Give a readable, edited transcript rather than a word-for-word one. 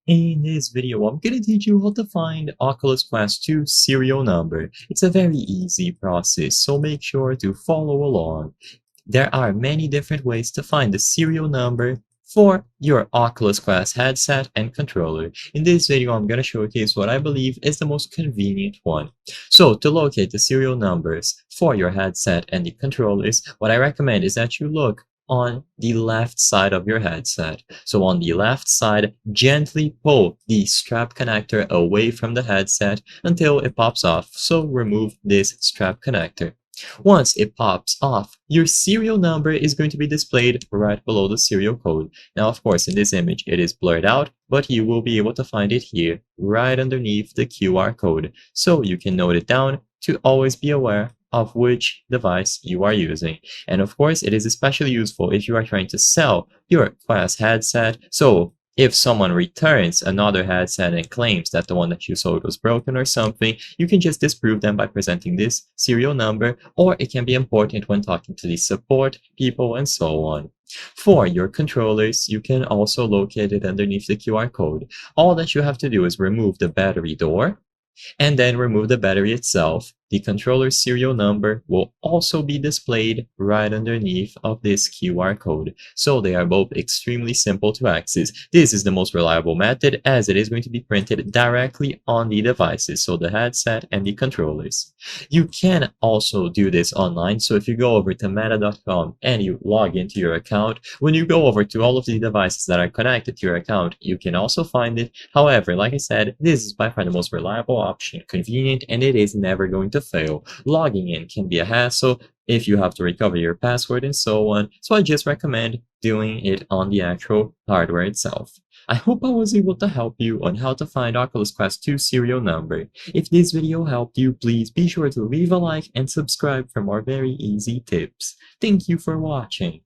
In this video, I'm gonna teach you how to find Oculus Quest 2 serial number. It's a very easy process, so make sure to follow along. There are many different ways to find the serial number for your Oculus Quest headset and controller. In this video, I'm going to showcase what I believe is the most convenient one. So to locate the serial numbers for your headset and the controllers, what I recommend is that you look on the left side of your headset. So on the left side, gently pull the strap connector away from the headset until it pops off. So remove this strap connector. Once it pops off, your serial number is going to be displayed right below the serial code. Now, of course, in this image, it is blurred out, but you will be able to find it here, right underneath the QR code. So you can note it down to always be aware of which device you are using. And of course, it is especially useful if you are trying to sell your Quest headset. So if someone returns another headset and claims that the one that you sold was broken or something, you can just disprove them by presenting this serial number, or it can be important when talking to the support people and so on. For your controllers, you can also locate it underneath the QR code. All that you have to do is remove the battery door and then remove the battery itself. The controller serial number will also be displayed right underneath of this QR code. So they are both extremely simple to access. This is the most reliable method as it is going to be printed directly on the devices, so the headset and the controllers. You can also do this online. So if you go over to meta.com and you log into your account, when you go over to all of the devices that are connected to your account, you can also find it. However, like I said, this is by far the most reliable option, convenient, and it is never going to fail. Logging in can be a hassle if you have to recover your password and so on, so I just recommend doing it on the actual hardware itself. I hope I was able to help you on how to find Oculus Quest 2 serial number. If this video helped you, please be sure to leave a like and subscribe for more very easy tips. Thank you for watching.